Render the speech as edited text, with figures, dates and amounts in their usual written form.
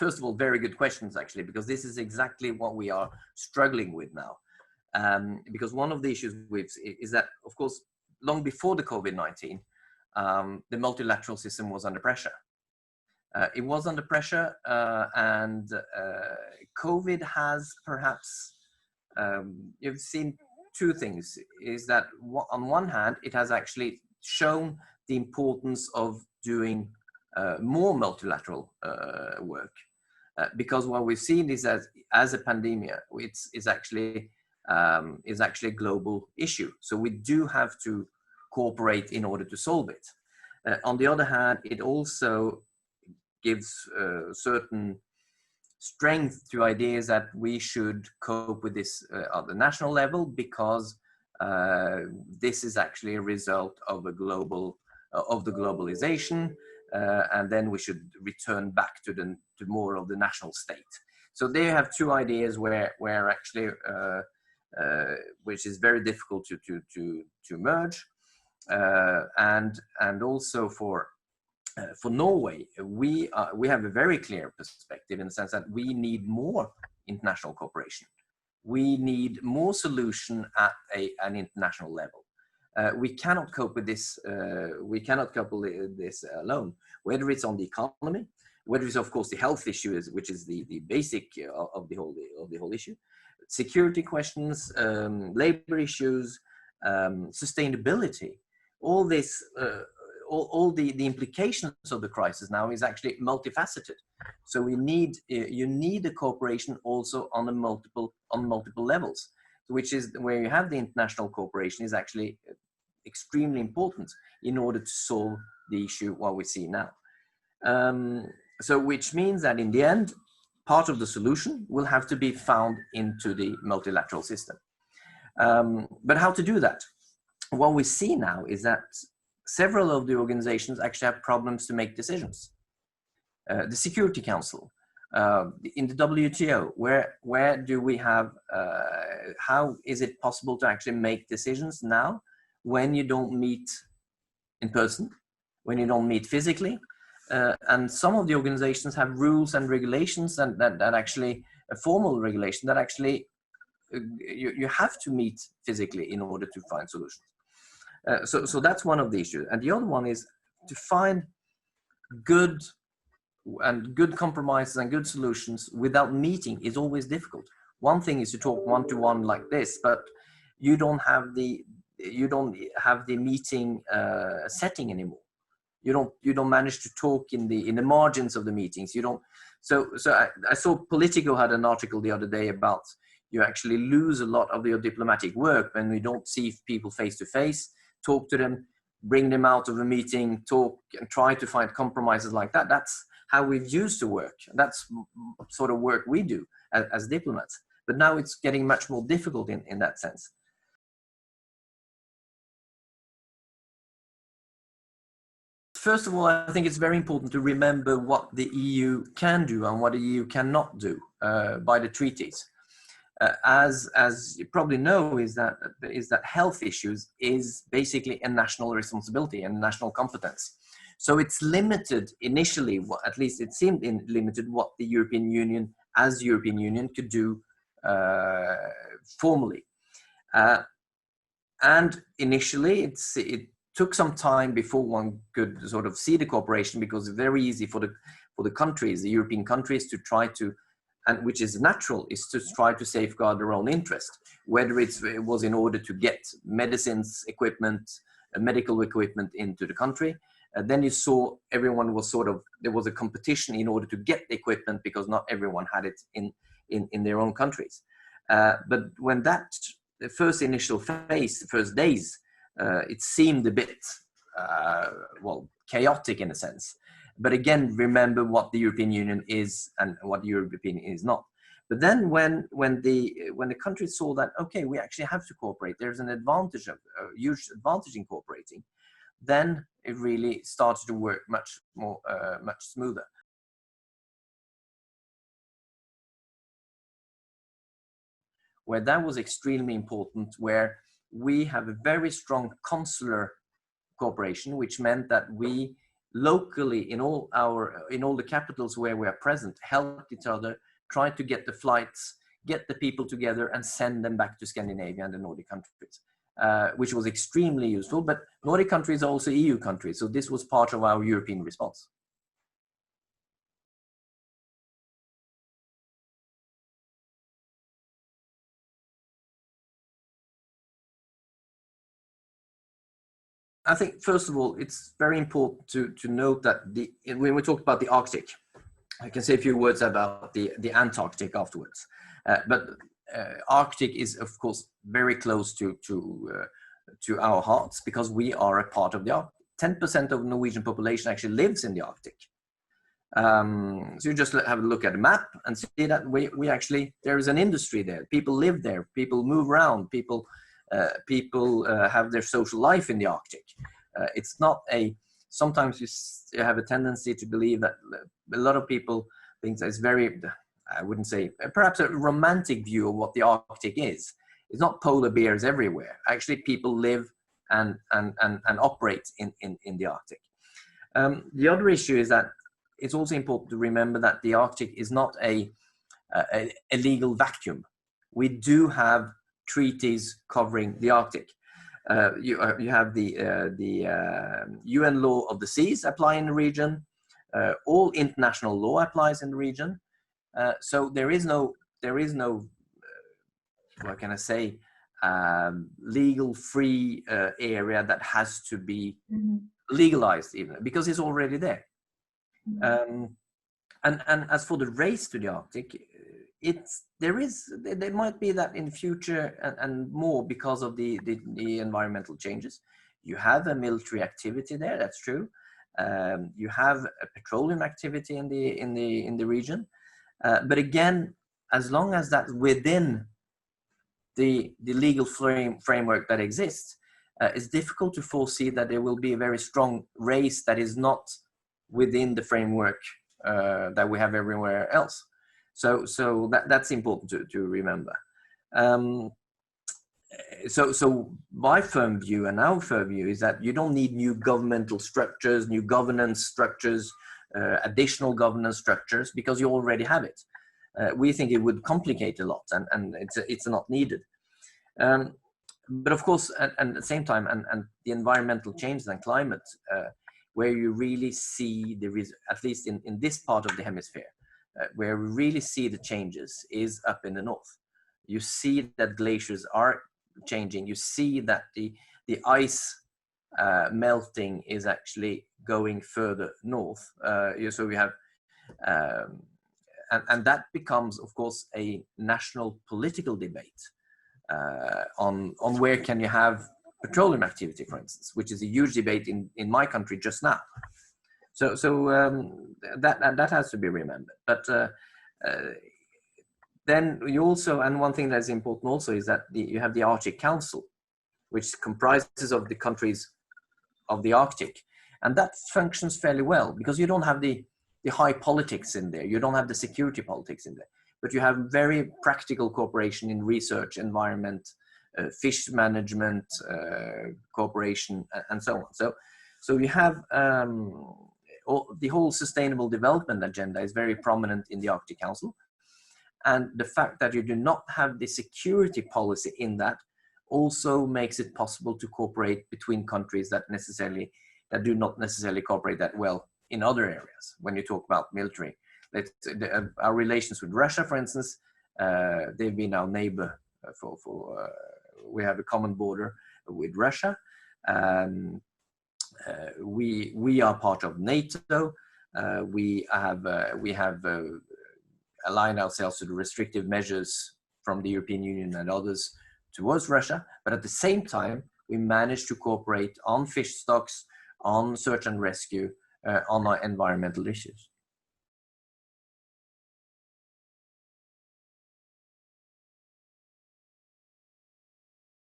first of all, very good questions, actually, because this is exactly what we are struggling with now. Because one of the issues is that, of course, long before the COVID-19, the multilateral system was under pressure. It was under pressure, and COVID has perhaps, you've seen two things, is that on one hand, it has actually shown the importance of doing more multilateral work. Because what we've seen is that as a pandemic, is actually a global issue. So we do have to cooperate in order to solve it. On the other hand, it also gives certain strength to ideas that we should cope with this at the national level, because this is actually a result of the globalization, and then we should return back to more of the national state. So they have two ideas where actually which is very difficult to merge, and also for Norway, we have a very clear perspective in the sense that we need more international cooperation. We need more solution at an international level. We cannot cope with this. We cannot cope with this alone. Whether it's on the economy, whether it's of course the health issue, which is the basic of the whole issue, security questions, labor issues, sustainability, all this. All the implications of the crisis now is actually multifaceted. So you need a cooperation also on multiple levels, which is where you have the international cooperation is actually extremely important in order to solve the issue what we see now. So which means that in the end, part of the solution will have to be found into the multilateral system. But how to do that? What we see now is that several of the organizations actually have problems to make decisions. The Security Council, in the WTO, where do we have, how is it possible to actually make decisions now when you don't meet in person, when you don't meet physically? And some of the organizations have rules and regulations that actually, a formal regulation that actually you have to meet physically in order to find solutions. So that's one of the issues. And the other one is to find good compromises and good solutions without meeting is always difficult. One thing is to talk one-to-one like this, but you don't have the meeting setting anymore. You don't manage to talk in the margins of the meetings. You don't. So I saw Politico had an article the other day about you actually lose a lot of your diplomatic work when we don't see people face to face. Talk to them, bring them out of a meeting, talk and try to find compromises like that. That's how we've used to work. That's sort of work we do as diplomats. But now it's getting much more difficult in that sense. First of all, I think it's very important to remember what the EU can do and what the EU cannot do by the treaties. As you probably know, is that health issues is basically a national responsibility and national competence. So it's limited initially, at least it seemed limited, what the European Union, as European Union, could do formally. And initially, it took some time before one could sort of see the cooperation, because it's very easy for the countries, the European countries, to try to, and which is natural, is to try to safeguard their own interest, whether it was in order to get medicines, equipment, medical equipment into the country. Then you saw everyone was there was a competition in order to get the equipment, because not everyone had it in their own countries. But when the first initial phase, the first days, it seemed a bit, chaotic in a sense. But again, remember what the European Union is and what the European Union is not. But then when the countries saw that, okay, we actually have to cooperate, there's a huge advantage in cooperating, then it really started to work much smoother. Where that was extremely important, where we have a very strong consular cooperation, which meant that we locally in all the capitals where we are present, helped each other, tried to get the flights, get the people together, and send them back to Scandinavia and the Nordic countries, which was extremely useful. But Nordic countries are also EU countries, so this was part of our European response. I think, first of all, it's very important to note that when we talk about the Arctic, I can say a few words about the Antarctic afterwards. But Arctic is, of course, very close to our hearts because we are a part of the Arctic. 10% of the Norwegian population actually lives in the Arctic. So you just have a look at a map and see that we actually, there is an industry there. People live there. People move around. People have their social life in the Arctic. It's not sometimes you have a tendency to believe that a lot of people think that it's very, I wouldn't say, perhaps a romantic view of what the Arctic is. It's not polar bears everywhere. Actually, people live and operate in the Arctic. The other issue is that it's also important to remember that the Arctic is not a legal vacuum. We do have treaties covering the Arctic. You have the UN law of the seas apply in the region. All international law applies in the region. So there is no what can I say, legal free area that has to be legalized even because it's already there. And as for the race to the Arctic, there might be that in future and more because of the environmental changes. You have a military activity there, that's true. You have a petroleum activity in the region, but again, as long as that's within the legal framework that exists, it's difficult to foresee that there will be a very strong race that is not within the framework that we have everywhere else. So that's important to remember. So my firm view and our firm view is that you don't need new governmental structures, new governance structures, additional governance structures, because you already have it. We think it would complicate a lot, and it's not needed. But of course, and at the same time, and the environmental changes and climate, where you really see there is, at least in this part of the hemisphere, where we really see the changes is up in the north. You see that glaciers are changing. You see that the ice melting is actually going further north. So we have, and that becomes, of course, a national political debate on where can you have petroleum activity, for instance, which is a huge debate in my country just now. So that has to be remembered. But then you also, and one thing that's important also is that you have the Arctic Council, which comprises of the countries of the Arctic, and that functions fairly well because you don't have the high politics in there, you don't have the security politics in there, but you have very practical cooperation in research, environment, fish management, cooperation, and so on. So you have the whole sustainable development agenda is very prominent in the Arctic Council. And the fact that you do not have the security policy in that also makes it possible to cooperate between countries that do not necessarily cooperate that well in other areas. When you talk about military, our relations with Russia, for instance, they've been our neighbor we have a common border with Russia. We are part of NATO. We have aligned ourselves to the restrictive measures from the European Union and others towards Russia, but at the same time, we managed to cooperate on fish stocks, on search and rescue, on our environmental issues.